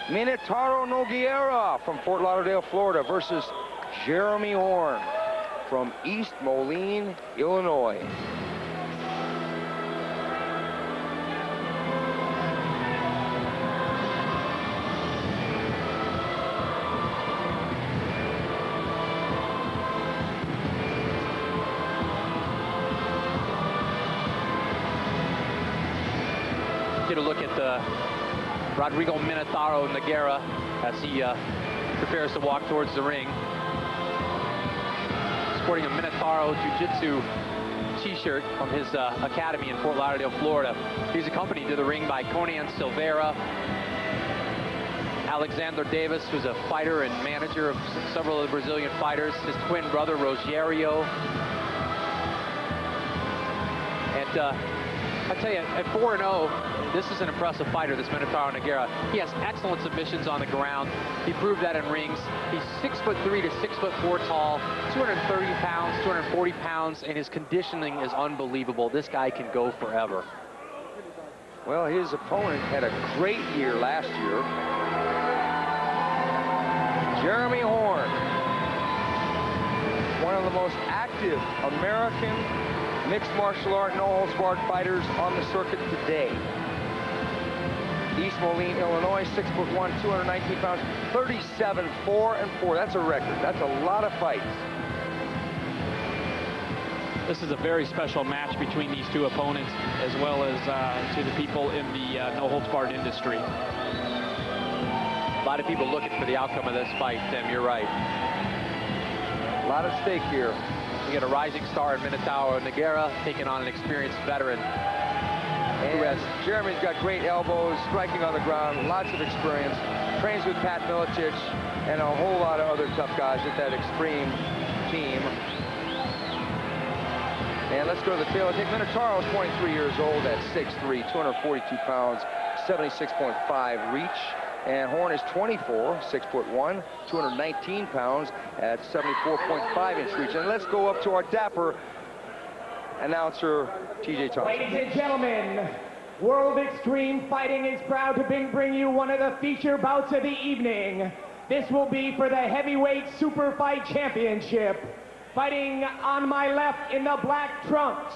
Minotauro Nogueira from Fort Lauderdale, Florida versus Jeremy Horn from East Moline, Illinois. Get a look at Rodrigo Minotauro Nogueira as he prepares to walk towards the ring. Sporting a Minotauro Jiu-Jitsu t-shirt from his academy in Fort Lauderdale, Florida. He's accompanied to the ring by Conan Silveira, Alexander Davis, who's a fighter and manager of several of the Brazilian fighters, his twin brother Rogério. And I tell you, at 4-0, this is an impressive fighter, this Minotauro Nogueira. He has excellent submissions on the ground. He proved that in rings. He's 6'3" to 6'4" tall, 230 pounds, 240 pounds, and his conditioning is unbelievable. This guy can go forever. Well, his opponent had a great year last year. Jeremy Horn, one of the most active American mixed martial art, no-holds-barred fighters on the circuit today. East Moline, Illinois, 6'1", 219 pounds, 37-4-4. That's a record. That's a lot of fights. This is a very special match between these two opponents, as well as to the people in the no-holds-barred industry. A lot of people looking for the outcome of this fight, Tim. You're right. A lot at stake here. You get a rising star in Minotauro Nogueira taking on an experienced veteran. And Jeremy's got great elbows, striking on the ground, lots of experience. Trains with Pat Miletich and a whole lot of other tough guys at that Extreme team. And let's go to the tail. I think Minotauro is 23 years old at 6'3", 242 pounds, 76.5 reach. And Horn is 24, 6'1", 219 pounds at 74.5 inch reach. And let's go up to our dapper announcer, TJ Thompson. Ladies and gentlemen, World Extreme Fighting is proud to bring you one of the feature bouts of the evening. This will be for the Heavyweight Super Fight Championship. Fighting on my left in the black trunks.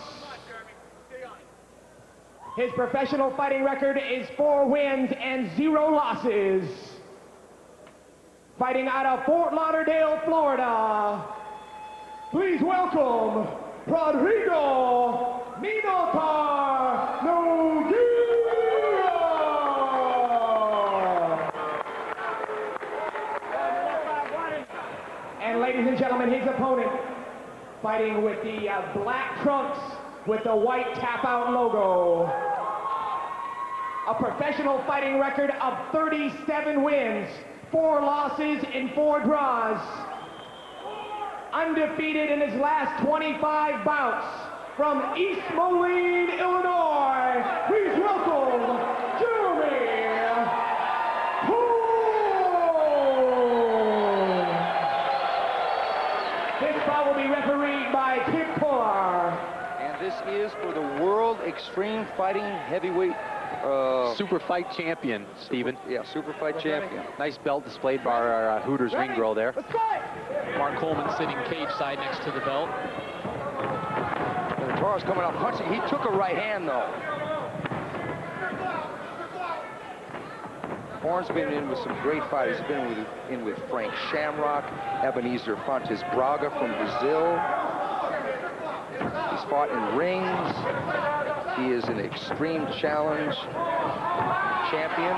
His professional fighting record is 4 wins and 0 losses. Fighting out of Fort Lauderdale, Florida. Please welcome Rodrigo Minotauro Nogueira. And ladies and gentlemen, his opponent, fighting with the black trunks with the white tap-out logo. A professional fighting record of 37 wins, 4 losses, and 4 draws. Undefeated in his last 25 bouts. From East Moline, Illinois, please welcome Jeremy Horn. This bout will be refereed by Tim Polar. And this is for the World Extreme Fighting Heavyweight Super Fight Champion, Stephen. Yeah, Super Fight Champion. Nice belt displayed by our Hooters ring girl there. Mark Coleman sitting cage side next to the belt. Minotauro's coming out punching. He took a right hand, though. Horn's been in with some great fighters. He's been in with Frank Shamrock, Ebenezer Fontes Braga from Brazil. He's fought in rings. He is an Extreme Challenge champion.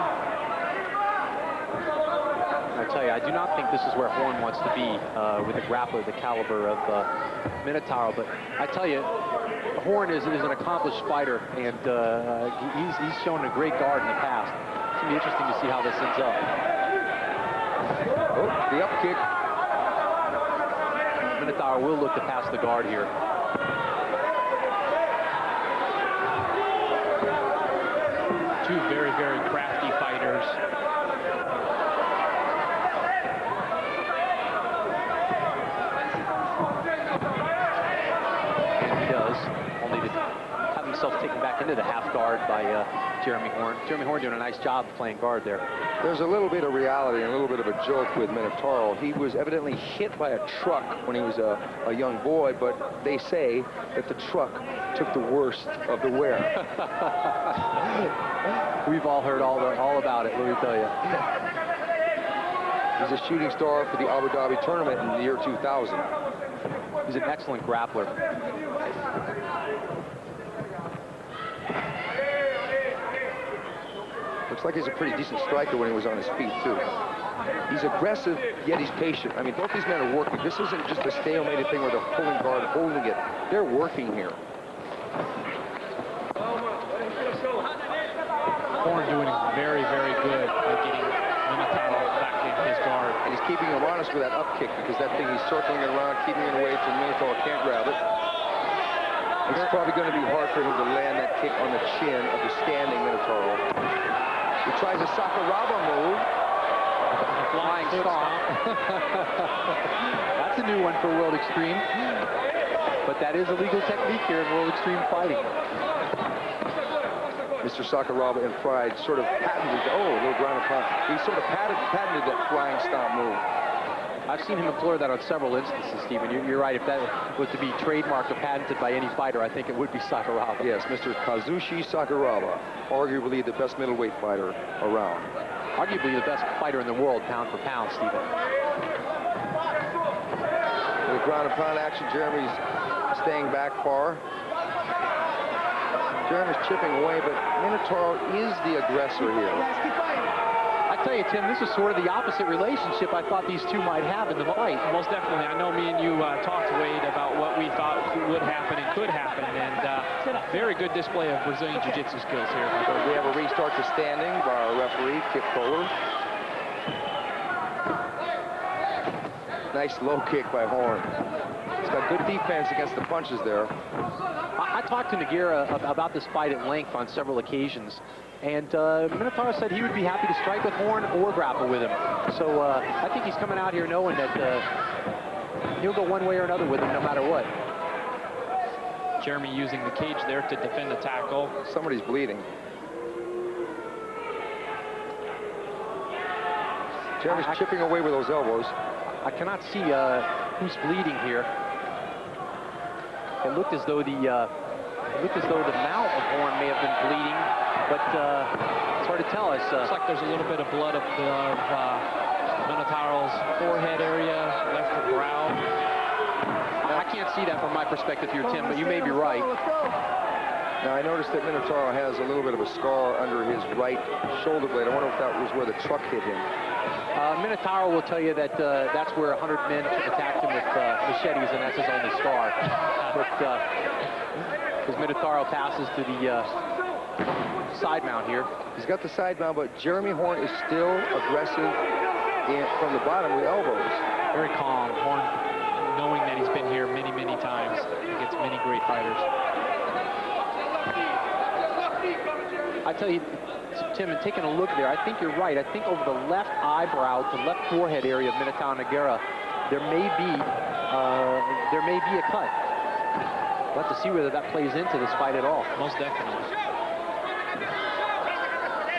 I tell you, I do not think this is where Horn wants to be with a grappler the caliber of Minotauro. But I tell you, Horn is an accomplished fighter, and he's shown a great guard in the past. It's going to be interesting to see how this ends up. Oh, the up kick. Minotauro will look to pass the guard here. Two very, very crafty fighters. And he does, only to have himself taken back into the half guard by Jeremy Horn. Jeremy Horn doing a nice job playing guard there. There's a little bit of reality and a little bit of a joke with Minotauro. He was evidently hit by a truck when he was a young boy, but they say that the truck took the worst of the wear. We've all heard all about it, let me tell you. He's a shooting star for the Abu Dhabi tournament in the year 2000. He's an excellent grappler. Looks like he's a pretty decent striker when he was on his feet, too. He's aggressive, yet he's patient. I mean, both these men are working. This isn't just a stalemated thing where they're pulling guard, holding it. They're working here. Horn doing very, very good at getting Minotauro back in his guard. And he's keeping him honest with that up kick, because that thing, he's circling it around, keeping it away so Minotauro can't grab it. It's probably going to be hard for him to land that kick on the chin of the standing Minotauro. He tries a Sakuraba move. Flying stomp. That's a new one for World Extreme. But that is a legal technique here in World Extreme Fighting. Mr. Sakuraba in pride sort of patented, a little ground and pound. He sort of patented that flying stomp move. I've seen him employ that on several instances, Stephen. You're right. If that was to be trademarked or patented by any fighter, I think it would be Sakuraba. Yes, Mr. Kazushi Sakuraba, arguably the best middleweight fighter around. Arguably the best fighter in the world, pound for pound, Stephen. With ground and pound action, Jeremy's staying back far. Jeremy's chipping away, but Minotauro is the aggressor here. I tell you, Tim, this is sort of the opposite relationship I thought these two might have in the fight. Most definitely. I know me and you talked, Wade, about what we thought would happen and could happen, and very good display of Brazilian Jiu-Jitsu skills here. So we have a restart to standing by our referee, Kip Kohler. Nice low kick by Horn. He's got good defense against the punches there. I talked to Nogueira about this fight at length on several occasions, and Minotauro said he would be happy to strike with Horn or grapple with him. So I think he's coming out here knowing that he'll go one way or another with him no matter what. Jeremy using the cage there to defend the tackle. Somebody's bleeding. Jeremy's chipping away with those elbows. I cannot see who's bleeding here. It looked as though the mouth of Horn may have been bleeding, but it's hard to tell. Looks like there's a little bit of blood of Minotauro's forehead area, left brow. I can't see that from my perspective here, Tim, but you may be right. Now, I noticed that Minotauro has a little bit of a scar under his right shoulder blade. I wonder if that was where the truck hit him. Minotauro will tell you that that's where 100 men attacked him with machetes, and that's his only scar. But as Minotauro passes to the side mount here. He's got the side mount, but Jeremy Horn is still aggressive from the bottom with elbows. Very calm. Horn, knowing that he's been here many, many times against many great fighters. I tell you, Tim, and taking a look there, I think you're right. I think over the left eyebrow, the left forehead area of Minotauro Nogueira, there may be a cut. We'll have to see whether that plays into this fight at all. Most definitely.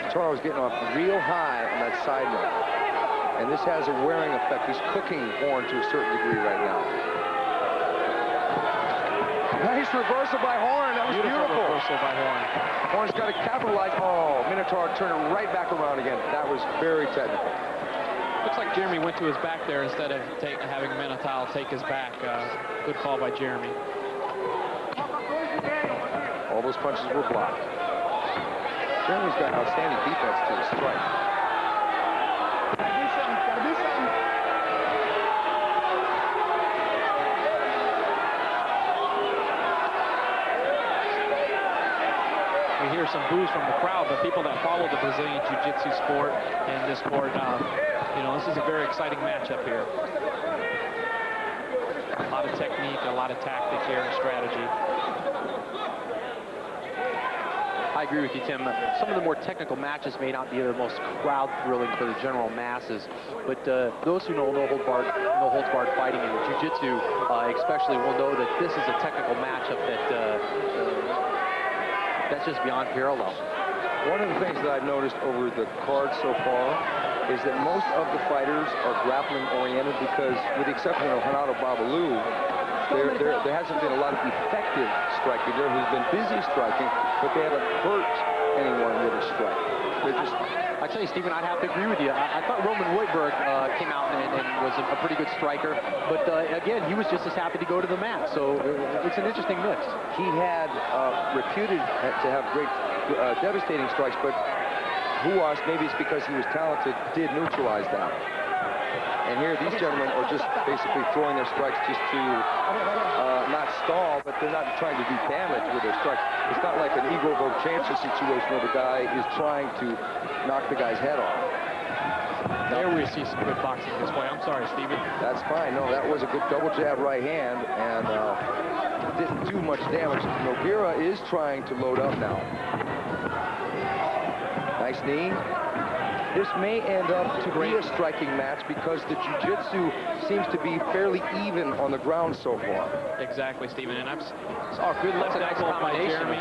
Minotauro getting off real high on that side note, and this has a wearing effect. He's cooking Horn to a certain degree right now. Nice reversal by Horn. That was beautiful. Reversal by Horn. Horn's got to capitalize. Oh, Minotauro turning right back around again. That was very technical. Looks like Jeremy went to his back there instead of having Minotauro take his back. Good call by Jeremy. All those punches were blocked. Jeremy's got outstanding defense to his strike. We hear some boos from the crowd, but people that follow the Brazilian Jiu-Jitsu sport and this sport, you know, this is a very exciting matchup here. A lot of technique, a lot of tactic here and strategy. I agree with you, Tim. Some of the more technical matches may not be the most crowd-thrilling for the general masses, but those who know no holds barred fighting and jiu-jitsu especially will know that this is a technical matchup that that's just beyond parallel. One of the things that I've noticed over the card so far is that most of the fighters are grappling oriented because, with the exception of Renato Babalu, there hasn't been a lot of effective striking. There has been busy striking, but they haven't hurt anyone with a strike. I tell you, Stephen, I'd have to agree with you. I thought Roman Woodberg came out and was a pretty good striker, but again, he was just as happy to go to the mat. So it's an interesting mix. He had reputed to have great, devastating strikes, but Huas, maybe it's because he was talented, did neutralize that. And here, these gentlemen are just basically throwing their strikes just to not stall, but they're not trying to do damage with their strikes. It's not like an Igor Vovchanski situation where the guy is trying to knock the guy's head off. There we see some good boxing this way. I'm sorry, Stephen. That's fine. No, that was a good double jab right hand, and didn't do much damage. Nogueira is trying to load up now. Nice knee. This may end up to be a striking match because the jiu-jitsu seems to be fairly even on the ground so far. Exactly, Stephen. And I saw a good left elbow by Jeremy.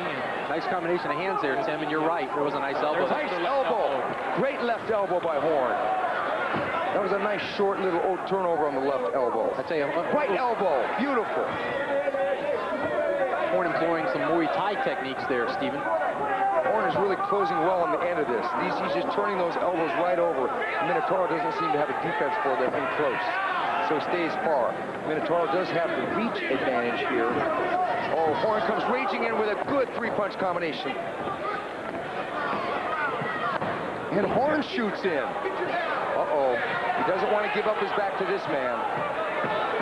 Nice combination of hands there, Tim, and you're right. There was a nice elbow. Nice elbow. Great left elbow by Horn. That was a nice short little turnover on the left elbow. I tell you, right elbow. Beautiful. Horn employing some Muay Thai techniques there, Stephen. Horn is really closing well on the end of this. He's just turning those elbows right over. Minotauro doesn't seem to have a defense for them in close, so he stays far. Minotauro does have the reach advantage here. Oh, Horn comes raging in with a good three-punch combination. And Horn shoots in. Uh-oh. He doesn't want to give up his back to this man.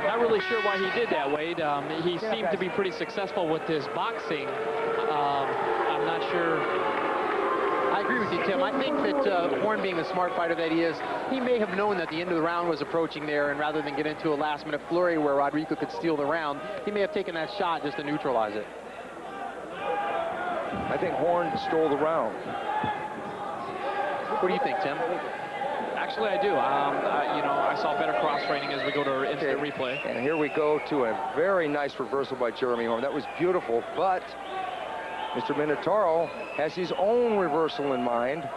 Not really sure why he did that, Wade. He seemed to be pretty successful with his boxing. I'm not sure. I agree with you, Tim. I think that Horn, being the smart fighter that he is, he may have known that the end of the round was approaching there, and rather than get into a last-minute flurry where Rodrigo could steal the round, he may have taken that shot just to neutralize it. I think Horn stole the round. What do you think, Tim? Actually, I do. You know, I saw better cross-training as we go to instant replay. And here we go to a very nice reversal by Jeremy Horn. That was beautiful, but Mr. Minotauro has his own reversal in mind,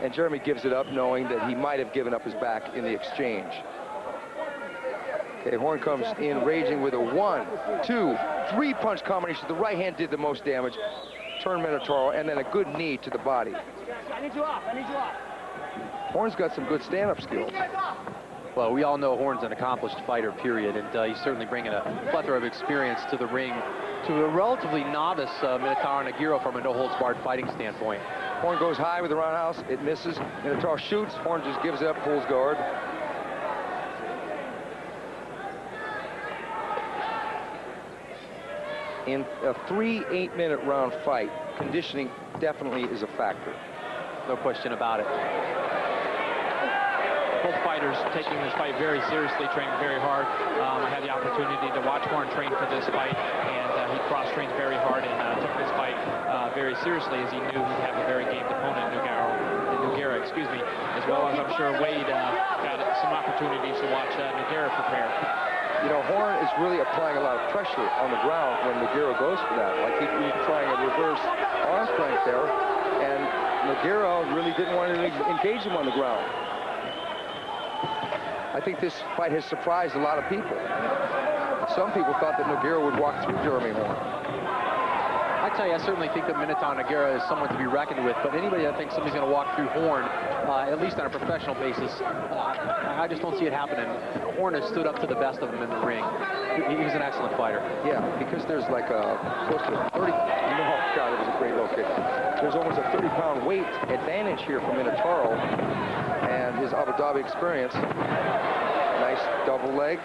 and Jeremy gives it up knowing that he might have given up his back in the exchange. Okay, Horn comes in raging with a 1, 2, 3 punch combination. The right hand did the most damage. Turn Minotauro, and then a good knee to the body. I need you off. I need you off. Horn's got some good stand-up skills. Well, we all know Horn's an accomplished fighter, period, and he's certainly bringing a plethora of experience to the ring to a relatively novice Minotauro Nogueira from a no-holds-barred fighting standpoint. Horn goes high with the roundhouse. It misses. Minotauro shoots. Horn just gives it up, pulls guard. In a 3 8-minute round fight, conditioning definitely is a factor. No question about it. Both fighters taking this fight very seriously, training very hard. I had the opportunity to watch Horn train for this fight, and he cross-trained very hard and took this fight very seriously, as he knew he'd have a very gamed opponent, Nogueira, excuse me, as well as I'm sure Wade got some opportunities to watch Nogueira prepare. You know, Horn is really applying a lot of pressure on the ground when Nogueira goes for that. Like he's trying a reverse arm strength there, and Nogueira really didn't want to engage him on the ground. I think this fight has surprised a lot of people. Some people thought that Nogueira would walk through Jeremy Horn. I tell you, I certainly think that Minotauro Nogueira is someone to be reckoned with, but anybody that thinks somebody's going to walk through Horn, at least on a professional basis, I just don't see it happening. Horn has stood up to the best of them in the ring. He's an excellent fighter. Yeah, because there's like a close to 30, no, God, it was a great low kick. There's almost a 30-pound weight advantage here for Minotauro and his Abu Dhabi experience. Nice double leg.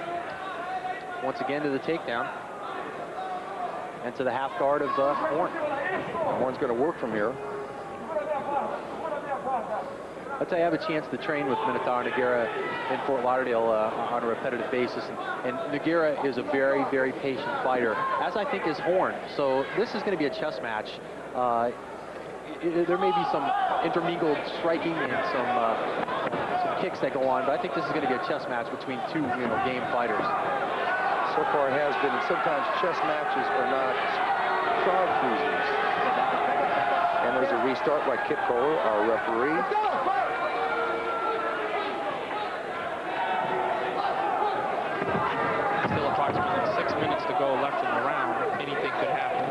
Once again to the takedown. And to the half guard of Horn. Horn's going to work from here. I'll tell you, I have a chance to train with Minotauro Nogueira in Fort Lauderdale on a repetitive basis. And Nogueira is a very, very patient fighter, as I think is Horn. So this is going to be a chess match. There may be some intermingled striking and some kicks that go on, but I think this is going to be a chess match between two game fighters. So far it has been. Sometimes chess matches are not crowd pleasers. And And there's a restart by Kip Kohler, our referee. Still approximately 6 minutes to go left in the round. Anything could happen.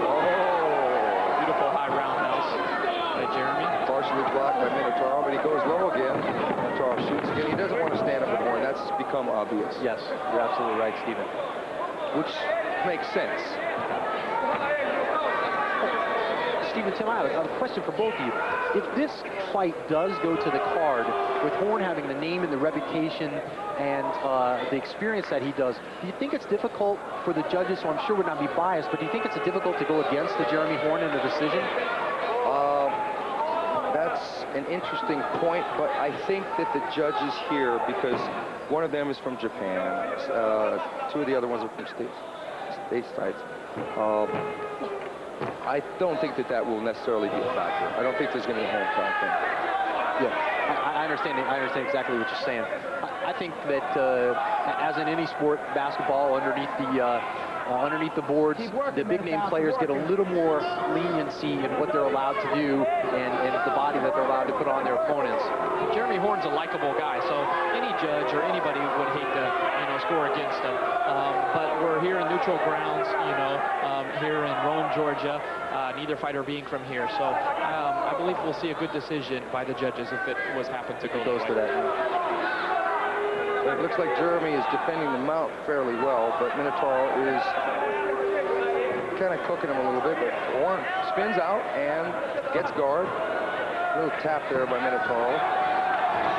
Oh! Beautiful high roundhouse by Jeremy. Partially blocked by Minotauro, but he goes low again. Minotauro shoots again. He doesn't want to stand up anymore, and that's become obvious. Yes, you're absolutely right, Stephen. Which makes sense. Stephen, Tim, I have a question for both of you. If this fight does go to the card, with Horn having the name and the reputation and the experience that he does, do you think it's difficult for the judges, so I'm sure would not be biased, but do you think it's difficult to go against the Jeremy Horn in the decision? That's an interesting point, but I think that the judges here, because one of them is from Japan, two of the other ones are from statesides. I don't think that will necessarily be a factor. I don't think there's going to be a hometown thing. Yeah, I understand. I understand exactly what you're saying. I think that as in any sport, basketball, underneath the boards, the big name players get a little more leniency in what they're allowed to do and the body that they're allowed to put on their opponents. Jeremy Horn's a likable guy, so any judge or anybody would hate to, score against him. But we're here in neutral grounds, here in Rome, Georgia. Neither fighter being from here, so I believe we'll see a good decision by the judges if it was happened to go to that. It looks like Jeremy is defending the mount fairly well, but Minotauro is kind of cooking him a little bit, but Horn spins out and gets guard. A little tap there by Minotauro.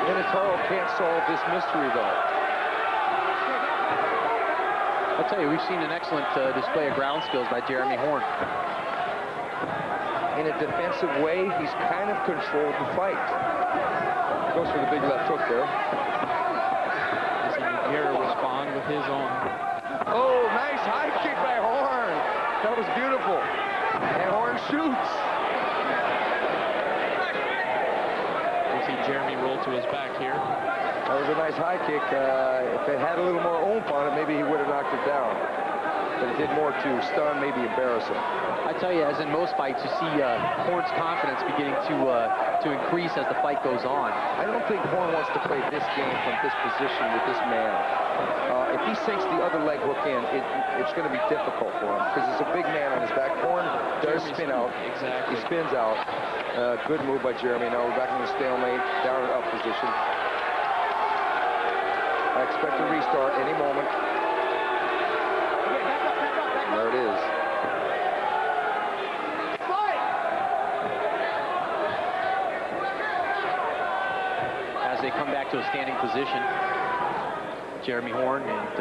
Minotauro can't solve this mystery, though. I'll tell you, we've seen an excellent display of ground skills by Jeremy Horn. In a defensive way, he's kind of controlled the fight. Goes for the big left hook there. Nogueira respond with his own. Oh, nice high kick by Horn. That was beautiful. And Horn shoots. We'll see Jeremy roll to his back here. That was a nice high kick. If it had a little more oomph on it, maybe he would have knocked it down. But it did more to stun, maybe embarrass him. I tell you, as in most fights, you see Horn's confidence beginning to increase as the fight goes on. I don't think Horn wants to play this game from this position with this man. If he sinks the other leg hook in, it's going to be difficult for him because it's a big man on his back. Horn does spin out. Exactly. He spins out. Good move by Jeremy. Now we're back in the stalemate, down and up position. I expect a restart any moment. There it is. As they come back to a standing position, Jeremy Horn and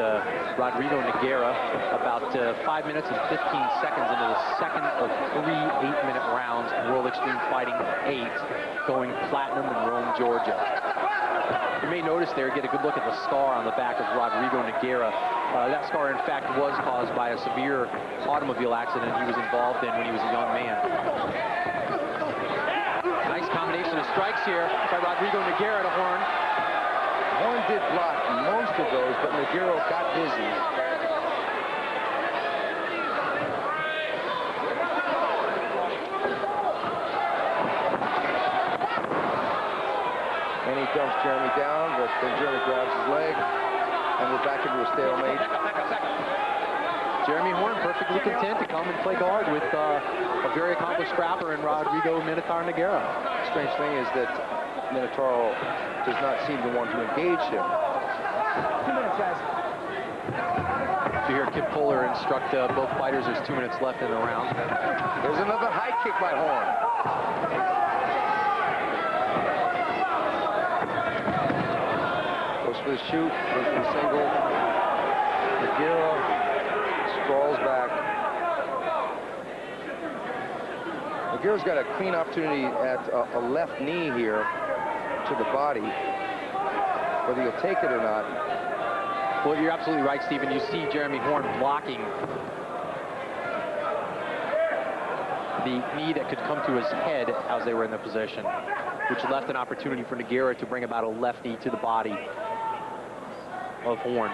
Rodrigo Nogueira about 5 minutes and 15 seconds into the second of 3 8-minute rounds in World Extreme Fighting 8, going platinum in Rome, Georgia. You may notice there, get a good look at the scar on the back of Rodrigo Nogueira. That scar, in fact, was caused by a severe automobile accident he was involved in when he was a young man. Nice combination of strikes here by Rodrigo Nogueira to Horn. Horn did block most of those, but Nogueira got busy. And he dumps Jeremy down, but then Jeremy grabs his leg, and we're back into a stalemate. Jeremy Horn perfectly content to come and play guard with a very accomplished scrapper in Rodrigo Minotauro Nogueira. Strange thing is that Minotauro does not seem to want to engage him. 2 minutes, guys. To hear Kip Kohler instruct both fighters, there's 2 minutes left in the round. There's another high kick by Horn. Goes for the shoot, goes for the single. Nogueira sprawls back. Nogueira's got a clean opportunity at a left knee here to the body. Whether he'll take it or not. Well, you're absolutely right, Stephen. You see Jeremy Horn blocking the knee that could come to his head as they were in the position, which left an opportunity for Nogueira to bring about a left knee to the body of Horn.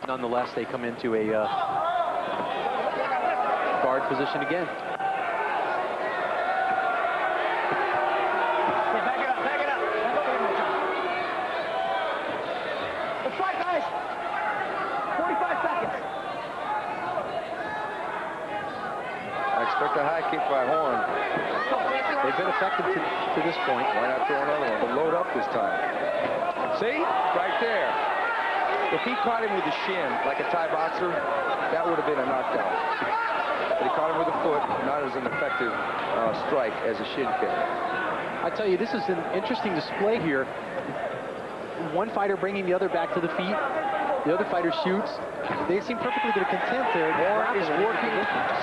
Nonetheless, they come into a position again. Back it up, back it up. Back over here, Tom. Let's fight, guys. 45 seconds. I expect a high kick by Horn. They've been effective to this point. Why not throw another one? But load up this time. See? Right there. If he caught him with the shin, like a Thai boxer, that would have been a knockdown. But he caught him with a foot, not as an effective strike as a shin kick. I tell you, this is an interesting display here. One fighter bringing the other back to the feet. The other fighter shoots. They seem perfectly content there. Horn is working.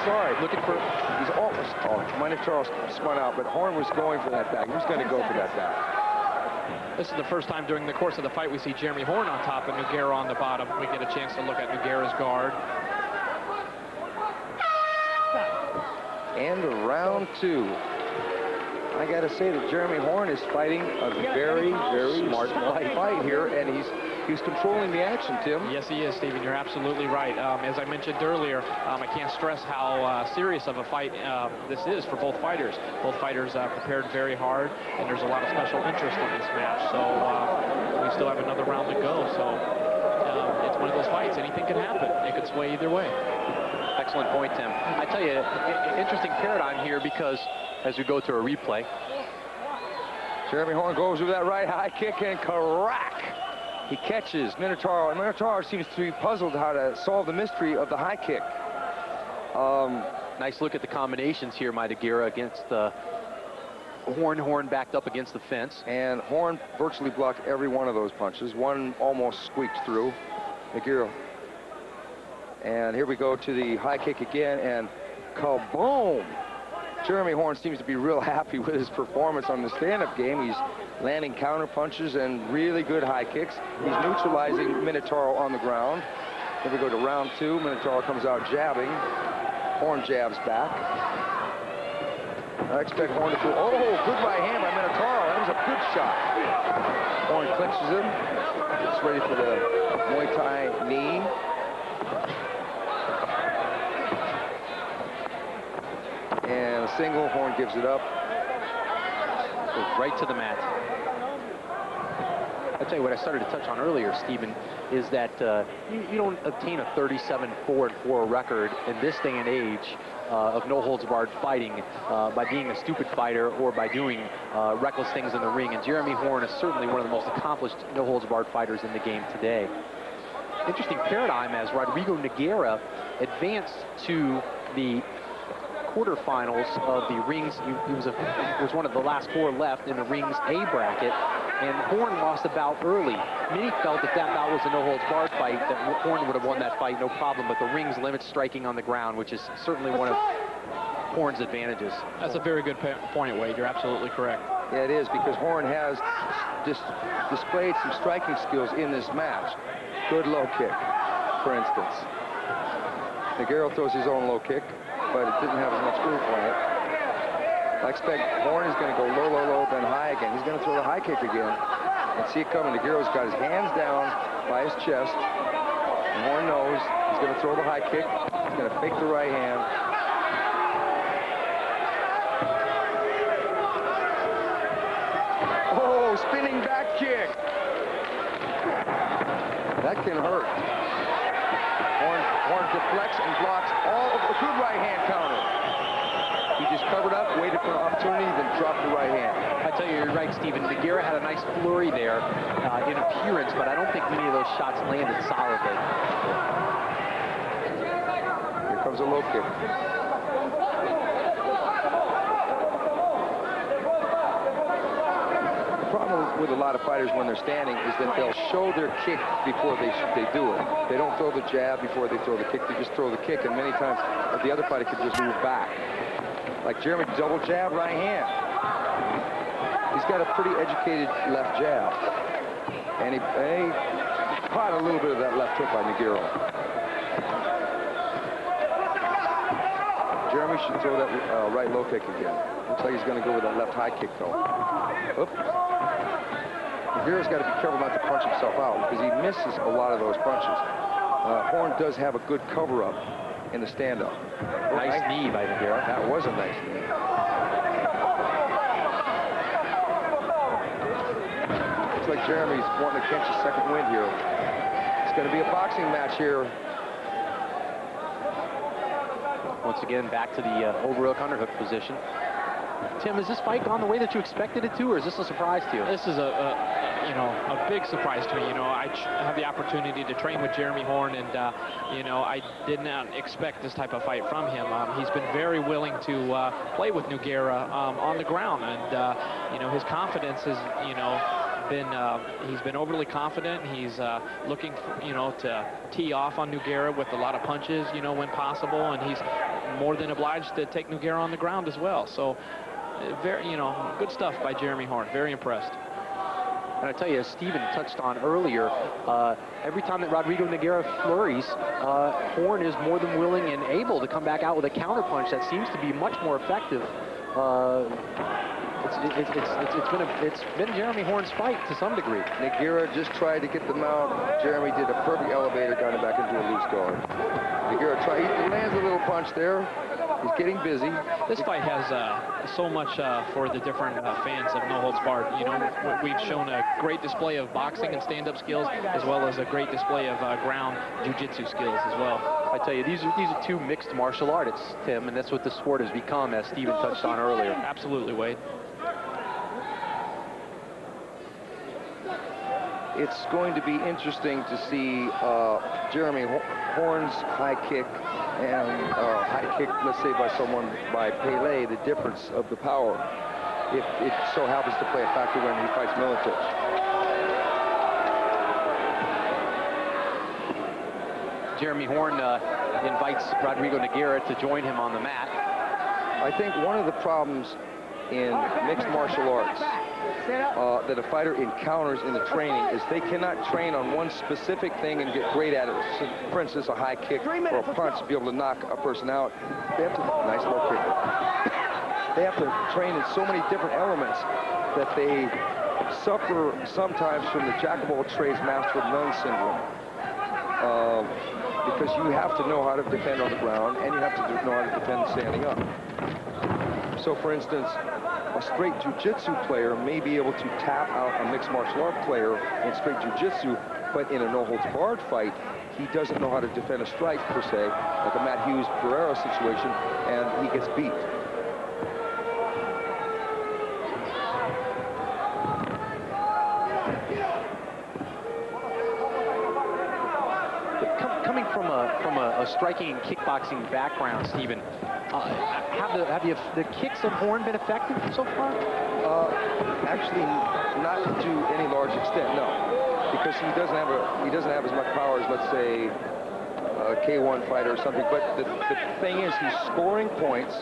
Sorry. Looking for. He's almost. Oh, Minotauro spun out, but Horn was going for that back. He was going to go for that back. This is the first time during the course of the fight we see Jeremy Horn on top and Nogueira on the bottom. We get a chance to look at Nogueira's guard. And round 2. I got to say that Jeremy Horn is fighting a very, very smart fight here, and he's controlling the action, Tim. Yes, he is, Stephen. You're absolutely right. As I mentioned earlier, I can't stress how serious of a fight this is for both fighters. Both fighters prepared very hard, and there's a lot of special interest in this match. So we still have another round to go. So it's one of those fights. Anything can happen. It could sway either way. Excellent point, Tim. I tell you, interesting paradigm here because as we go to a replay. Jeremy Horn goes with that right high kick and crack. He catches Minotauro, and Minotauro seems to be puzzled how to solve the mystery of the high kick. Nice look at the combinations here, Nogueira against the Horn backed up against the fence. And Horn virtually blocked every one of those punches. One almost squeaked through. Nogueira. And here we go to the high kick again, and kaboom! Jeremy Horn seems to be real happy with his performance on the stand-up game. He's landing counter punches and really good high kicks. He's neutralizing Minotauro on the ground. Then we go to round 2. Minotauro comes out jabbing. Horn jabs back. I expect Horn to do, oh, good right hand by Minotauro. That was a good shot. Horn clinches him. Gets ready for the Muay Thai knee. And a single. Horn gives it up. Goes right to the mat. I'll tell you what I started to touch on earlier, Stephen, is that you don't obtain a 37-4-4 record in this day and age of no-holds-barred fighting by being a stupid fighter or by doing reckless things in the ring. And Jeremy Horn is certainly one of the most accomplished no-holds-barred fighters in the game today. Interesting paradigm as Rodrigo Nogueira advanced to the quarterfinals of the rings. He was one of the last 4 left in the rings A bracket, and Horn lost a bout early. Many felt that bout was a no-holds-barred fight, that Horn would have won that fight no problem, but the rings limits striking on the ground, which is certainly one of Horn's advantages. That's a very good point, Wade. You're absolutely correct. Yeah, it is, because Horn has displayed some striking skills in this match. Good low kick, for instance. Nogueira throws his own low kick, but it didn't have as much oomph on it. I expect Horn is going to go low, low, low, then high again. He's going to throw the high kick again. And see it coming. Nogueira's got his hands down by his chest. And Horn knows he's going to throw the high kick. He's going to fake the right hand. Oh, spinning back kick. That can hurt. Horn deflects and blocks all of the good right hand counter. He just covered up, waited for an opportunity, then dropped the right hand. I tell you, you're right, Stephen. Nogueira had a nice flurry there in appearance, but I don't think many of those shots landed solidly. Here comes a low kick. The problem with a lot of fighters when they're standing is that they'll show their kick before they do it. They don't throw the jab before they throw the kick. They just throw the kick, and many times the other fighter could just move back. Like Jeremy, double jab, right hand. He's got a pretty educated left jab. And he caught a little bit of that left hook by Nogueira. Jeremy should throw that right low kick again. Looks like he's going to go with that left high kick, though. Oop. Nogueira's got to be careful not to punch himself out because he misses a lot of those punches. Horn does have a good cover-up in the stand-up. Nice knee by Nogueira. That was a nice knee. Looks like Jeremy's wanting to catch a second wind here. It's going to be a boxing match here. Once again, back to the overhook, underhook position. Tim, has this fight gone the way that you expected it to, or is this a surprise to you? This is a big surprise to me. I have the opportunity to train with Jeremy Horn, and I did not expect this type of fight from him. He's been very willing to play with Nogueira on the ground, and his confidence has he's been overly confident. He's looking to tee off on Nogueira with a lot of punches when possible, and he's more than obliged to take Nogueira on the ground as well. So very good stuff by Jeremy Horn. Very impressed. And I tell you, as Steven touched on earlier, every time that Rodrigo Nogueira flurries, Horn is more than willing and able to come back out with a counterpunch that seems to be much more effective. It's been Jeremy Horn's fight to some degree. Nogueira just tried to get the mount. Jeremy did a perfect elevator, got him back into a loose guard. Nogueira he lands a little punch there. He's getting busy. This fight has so much for the different fans of No Holds Barred. We've shown a great display of boxing and stand-up skills, as well as a great display of ground jiu-jitsu skills as well. I tell you, these are two mixed martial arts, Tim, and that's what the sport has become, as Steven touched on earlier. Absolutely, Wade. It's going to be interesting to see Jeremy Horn's high kick and high kick, let's say by Pele, the difference of the power, if it so happens to play a factor when he fights Minotauro. Jeremy Horn invites Rodrigo Nogueira to join him on the mat. I think one of the problems in mixed martial arts that a fighter encounters in the training is they cannot train on one specific thing and get great at it. So, for instance, a high kick or a punch to be able to knock a person out. They have to, nice low kick. They have to train in so many different elements that they suffer sometimes from the jack of all trades, master of none syndrome. Because you have to know how to defend on the ground, and you have to know how to defend standing up. So, for instance, a straight jiu-jitsu player may be able to tap out a mixed martial art player in straight jiu-jitsu, but in a no-holds-barred fight, he doesn't know how to defend a strike, per se, like a Matt Hughes-Pereira situation, and he gets beat. Coming from a striking and kickboxing background, Steven, have the kicks of Horn been effective so far? Actually, not to any large extent, no, because he doesn't have as much power as, let's say, a K1 fighter or something. But the thing is, he's scoring points,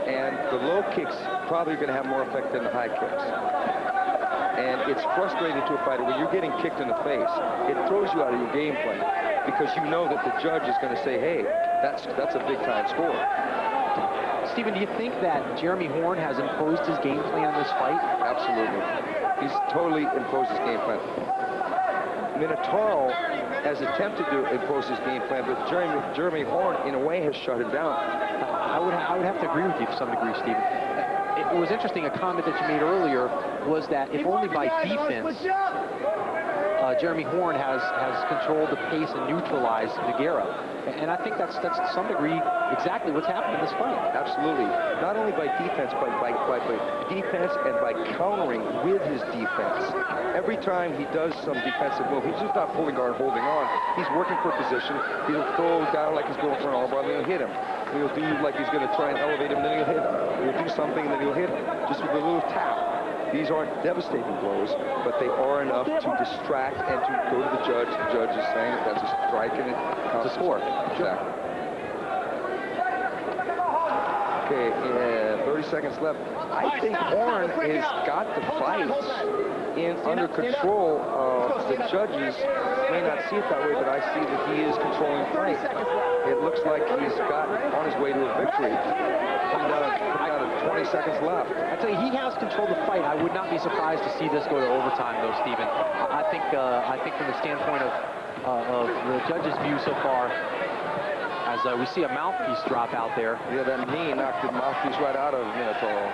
and the low kicks probably going to have more effect than the high kicks. And it's frustrating to a fighter when you're getting kicked in the face. It throws you out of your game plan because you know that the judge is going to say, "Hey, that's a big-time score." Steven, do you think that Jeremy Horn has imposed his game plan on this fight? Absolutely. He's totally imposed his game plan. Minotauro has attempted to impose his game plan, but Jeremy Horn, in a way, has shut him down. I would have to agree with you to some degree, Steven. It was interesting, a comment that you made earlier was that if only by defense, Jeremy Horn has controlled the pace and neutralized Nogueira. And I think that's to some degree exactly what's happened in this fight. Absolutely. Not only by defense, but by defense and by countering with his defense. Every time he does some defensive move, he's just not pulling guard, holding on. He's working for position. He'll throw down like he's going for an arm bar, and he'll hit him. He'll do like he's going to try and elevate him, and then he'll hit him. He'll do something, and then he'll hit him. Just with a little tap. These aren't devastating blows, but they are enough to distract and to go to the judge. The judge is saying that that's a strike and it counts a score. Exactly. Okay, 30 seconds left. I think Horn has got the fight under control. The judges may not see it that way, but I see that he is controlling the fight. It looks like he's got on his way to a victory. Coming down to 20 seconds left. I tell you, he has controlled the fight. I would not be surprised to see this go to overtime, though, Steven. I think from the standpoint of the judges' view so far, as we see a mouthpiece drop out there. Yeah, that knee knocked the mouthpiece right out of Minotauro.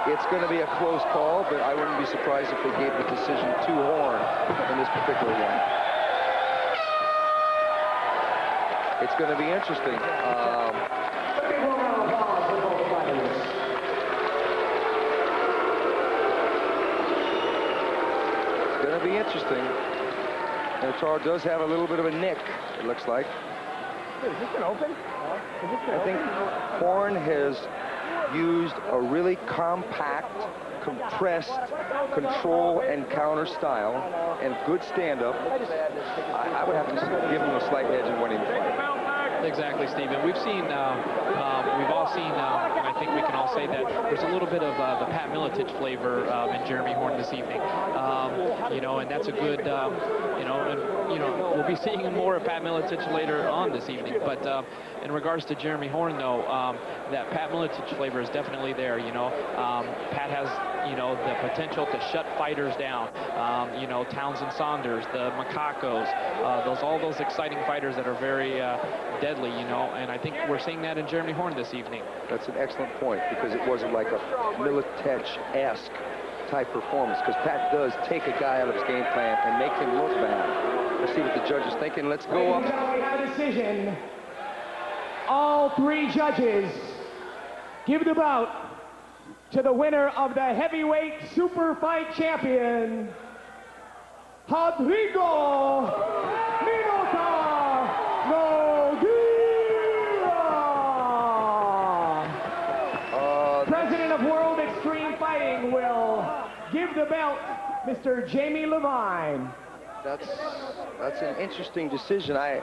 It's going to be a close call, but I wouldn't be surprised if they gave the decision to Horn in this particular one. It's going to be interesting. It's going to be interesting. Minotauro does have a little bit of a nick, it looks like. Is this an open? I think Horn has used a really compact, compressed control and counter style and good stand-up. I would have to give him a slight edge in winning the fight. Exactly, Stephen. We've seen, we've all seen, and I think we can all say that there's a little bit of the Pat Miletich flavor in Jeremy Horn this evening. You know, and that's a good, we'll be seeing more of Pat Miletich later on this evening. But in regards to Jeremy Horn, though, that Pat Miletich flavor is definitely there. You know, Pat has, the potential to shut fighters down. Townsend Saunders, the Macacos, all those exciting fighters that are very deadly, and I think we're seeing that in Jeremy Horn this evening. That's an excellent point, because it wasn't like a Miletich-esque type performance, because Pat does take a guy out of his game plan and make him look bad. Let's see what the judge is thinking. Let's go up. We have a decision. All three judges give the bout to the winner of the heavyweight super fight champion, Rodrigo Minotauro Nogueira. President of World Extreme Fighting will give the belt, Mr. Jamie Levine. That's an interesting decision. I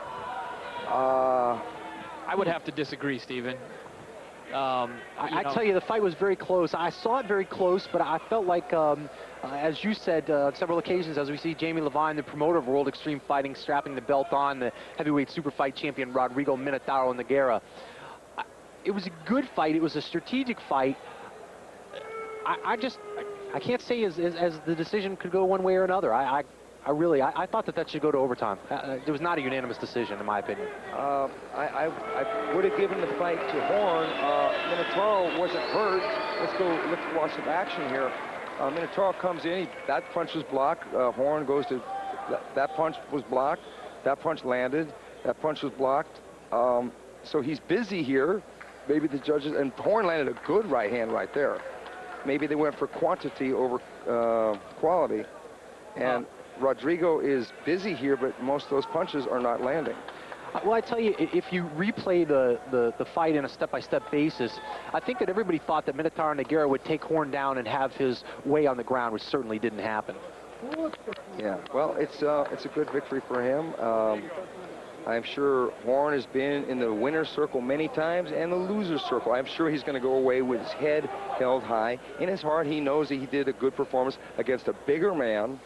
would have to disagree, Stephen. I tell you, the fight was very close. I saw it very close, but I felt like, as you said on several occasions, as we see Jamie Levine, the promoter of World Extreme Fighting, strapping the belt on the heavyweight super fight champion Rodrigo Minotauro Nogueira. It was a good fight. It was a strategic fight. I can't say as the decision could go one way or another. I thought that should go to overtime. It was not a unanimous decision, in my opinion. I would have given the fight to Horn. Minotauro wasn't hurt. Let's watch some action here. Minotauro comes in. That punch was blocked. Horn goes to... That punch was blocked. That punch landed. That punch was blocked. So he's busy here. Maybe the judges... And Horn landed a good right hand right there. Maybe they went for quantity over quality. And... Rodrigo is busy here, but most of those punches are not landing. Well, I tell you, if you replay the fight in a step-by-step basis, I think that everybody thought that Minotauro Nogueira would take Horn down and have his way on the ground, which certainly didn't happen. Yeah, well, it's a good victory for him. I'm sure Horn has been in the winner's circle many times and the loser's circle. I'm sure he's going to go away with his head held high. In his heart, he knows that he did a good performance against a bigger man.